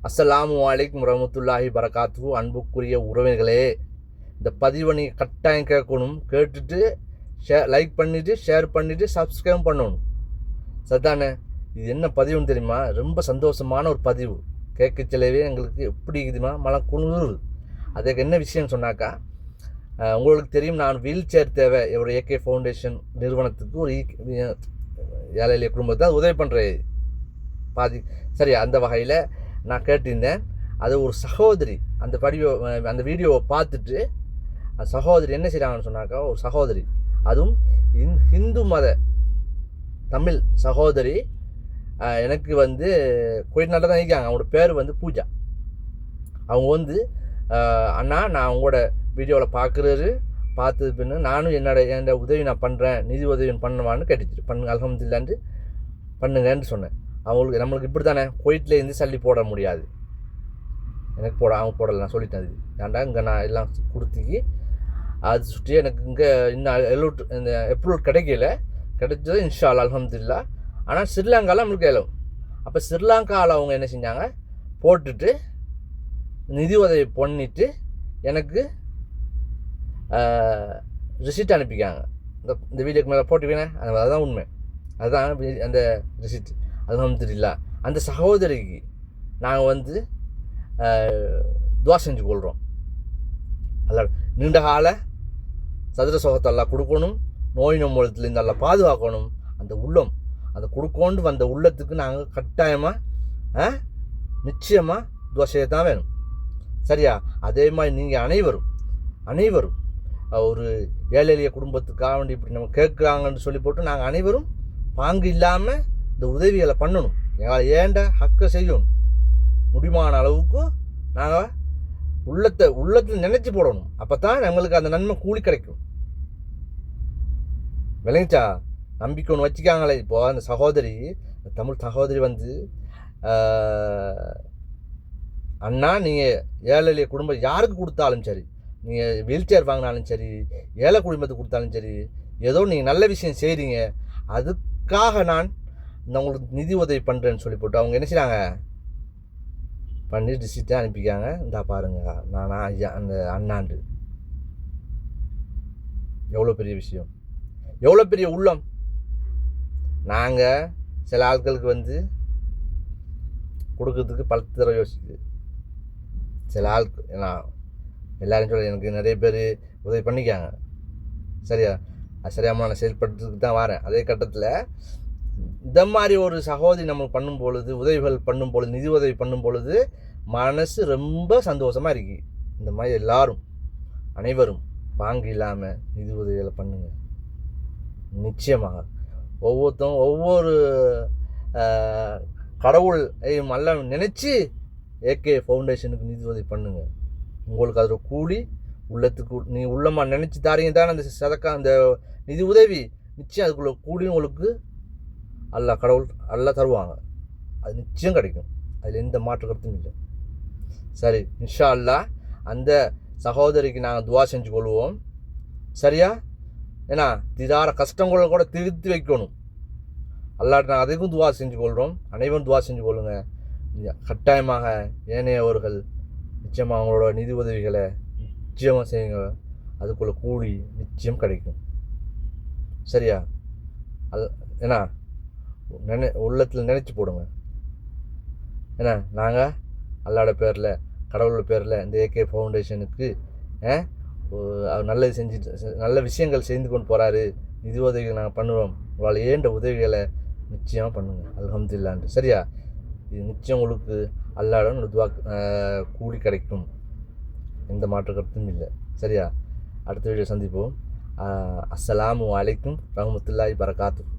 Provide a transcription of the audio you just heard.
அஸ்ஸலாமு அலைக்கும் வரமத்துல்லாஹி வரகாத்து. அன்புக்குரிய உறவினர்களே, இந்த பதிவை நீங்கள் கட்டாயம் கேட்கணும். கேட்டுட்டு லைக் பண்ணிவிட்டு ஷேர் பண்ணிவிட்டு சப்ஸ்கிரைப் பண்ணணும். சரிதானே? இது என்ன பதிவுன்னு தெரியுமா? ரொம்ப சந்தோஷமான ஒரு பதிவு. கேட்கச்சலவே எங்களுக்கு எப்படி இருக்குதுமா மழை குளிர். அதுக்கு என்ன விஷயம்னு சொன்னாக்கா, உங்களுக்கு தெரியும், நான் வீல் சேர் தேவை ஒரு ஏகே ஃபவுண்டேஷன் நிறுவனத்துக்கு ஒரு ஏழை எளிய குடும்பத்தை உதவி பண்ணுறேன் பாதி. சரி, அந்த வகையில் நான் கேட்டிருந்தேன். அது ஒரு சகோதரி அந்த வீடியோவை பார்த்துட்டு சகோதரி என்ன செய்கிறாங்கன்னு சொன்னாக்கா, ஒரு சகோதரி, அதுவும் ஹிந்து மத தமிழ் சகோதரி, எனக்கு குவைநாட்டில் தான் இருக்காங்க. அவங்களோட பேர் பூஜா. அவங்க அண்ணா, நான் அவங்களோட வீடியோவில் பார்த்தது பின்னு நானும் என்னோட உதவி நான் பண்ணுறேன், நிதி உதவி பண்ணுவான்னு கேட்டுச்சு. அல்ஹம்துலில்லாஹ்னு பண்ணுங்கன்னு சொன்னேன். நம்மளுக்கு இப்படி தானே, குவைட்லேருந்து சல்லி போட முடியாது. எனக்கு அவங்க போடலை, நான் சொல்லிட்டேன். அது ஏன்டா இங்கே நான் எல்லாம் கொடுத்துக்கி அது சுற்றி எனக்கு இங்கே இன்னும் இந்த அப்ரூவல் கிடைச்சது இன்ஷா அல்லாஹ் அல்ஹம்துலில்லாஹ். ஆனால் ஸ்ரீலங்காவில் நம்மளுக்கு எழும். அப்போ ஸ்ரீலங்காவில் அவங்க என்ன செஞ்சாங்க, போட்டுட்டு நிதி உதவி பண்ணிட்டு எனக்கு ரிசிப்ட் அனுப்பிக்காங்க. இந்த வீடியோக்கு மேலே போட்டுவினேன், அதுதான் உண்மை, அதுதான் அந்த ரிசிப்ட். அல்ஹம்துலில்லாஹ். அந்த சகோதரிக்கு நாங்கள் துவா செஞ்சு கொள்கிறோம். அல்ல நீண்ட கால சதுர சுகத்தை எல்லாம் கொடுக்கணும், நோய் நொம்பலத்துலேருந்து நல்லா பாதுகாக்கணும். அந்த கொடுக்கோண்டு வந்த உள்ளத்துக்கு நாங்கள் கட்டாயமாக நிச்சயமாக துவா செய்யத்தான் வேணும். சரியா? அதே மாதிரி நீங்கள் அனைவரும் ஒரு ஏழை எளிய குடும்பத்துக்காக வேண்டி இப்படி நம்ம கேட்குறாங்கன்னு சொல்லி போட்டு நாங்கள் அனைவரும் பாங்கு இல்லாமல் இந்த உதவிகளை பண்ணணும். எங்களை ஏண்ட ஹக்கை செய்யணும். முடிமான அளவுக்கு நாங்கள் உள்ளத்தில் நினைச்சு போடணும். அப்போ தான் நம்மளுக்கு அந்த நன்மை கூலி கிடைக்கும். விளங்கிச்சா? நம்பிக்கை ஒன்று வச்சுக்காங்களே. இப்போது அந்த சகோதரி, தமிழ் சகோதரி அண்ணா, நீங்கள் ஏழை எளிய குடும்பம் யாருக்கு கொடுத்தாலும் சரி, நீங்கள் வீல் சேர் வாங்கினாலும் சரி, ஏழை குடும்பத்துக்கு கொடுத்தாலும் சரி, ஏதோ நீங்கள் நல்ல விஷயம் செய்கிறீங்க, அதுக்காக நான் உங்களுக்கு நிதி உதவி பண்ணுறேன்னு சொல்லி போட்டு அவங்க என்ன செய்கிறாங்க, பண்ணி ரிசிப்டை அனுப்பிக்காங்க. இந்தா பாருங்க, நானா ஐயா அந்த அண்ணாண்டு. எவ்வளோ பெரிய விஷயம், எவ்வளோ பெரிய உள்ளம். நாங்கள் சில ஆட்களுக்கு கொடுக்கறதுக்கு 10 தடவை யோசிக்குது. சில ஆளுக்கு நான் எல்லாரும் சொல்ல, எனக்கு நிறைய பேர் உதவி பண்ணிக்காங்க. சரியா? சரியாமல் நான் செயல்படுறதுக்கு தான் வரேன். அதே கட்டத்தில் இந்த மாதிரி ஒரு சகோதரி நம்ம பண்ணும் பொழுது, உதவிகள் பண்ணும் பொழுது, நிதி உதவி பண்ணும் பொழுது மனசு ரொம்ப சந்தோஷமாக இருக்கு. இந்த மாதிரி எல்லாரும் அனைவரும் பாங்கு இல்லாமல் நிதி உதவிகளை பண்ணுங்க. நிச்சயமாக ஒவ்வொரு கடவுள் எல்லாம் நினச்சி ஏகே ஃபவுண்டேஷனுக்கு நிதி உதவி பண்ணுங்க. உங்களுக்கு அதில் கூலி உள்ளத்துக்கு நீங்கள் உள்ளமாக நினச்சி தாரீங்க தானே அந்த சதக்கா, அந்த நிதி உதவி. நிச்சயம் அதுக்குள்ள கூலி உங்களுக்கு அல்லாஹ் தருவாங்க. அது நிச்சயம் கிடைக்கும். அதில் எந்த மாற்று கருத்தும் இல்லை. சரி, இன்ஷா அல்லாஹ் அந்த சகோதரிக்கு நாங்கள் துவா செஞ்சு கொள்வோம். சரியா? ஏன்னா திரார கஷ்டங்களை கூட திருத்தி வைக்கணும். அல்லாட்ட நாங்கள் அதுக்கும் துவா செஞ்சு கொள்கிறோம். அனைவரும் துவா செஞ்சு கொள்ளுங்க. கட்டாயமாக ஏனையவர்கள் நிச்சயமாக அவங்களோட நிதி உதவிகளை நிச்சயமாக செய்யுங்க. அதுக்குள்ள கூலி நிச்சயம் கிடைக்கும். சரியா? ஏன்னா உள்ளத்தில் நினச்சி போடுங்க. ஏன்னா நாங்கள் அல்லாட பேரில், கடவுளோட பேரில் இந்த ஏகே ஃபவுண்டேஷனுக்கு அவர் நல்ல விஷயங்கள் செய்து கொண்டு போகிறாரு. நிதி உதவிகள் நாங்கள் பண்ணுவோம். உங்களால் ஏண்ட உதவிகளை நிச்சயமாக பண்ணுங்கள். அல்ஹம்துலில்லாஹ். சரியா? இது நிச்சயம் உங்களுக்கு அல்லாட துவா கூலி கிடைக்கும். எந்த மாற்று கருத்தும் இல்லை. சரியா? அடுத்த வீடியோ சந்திப்போம். அஸ்ஸலாமு அலைக்கும் வரஹ்மத்துல்லாஹி வரகாத்துஹு.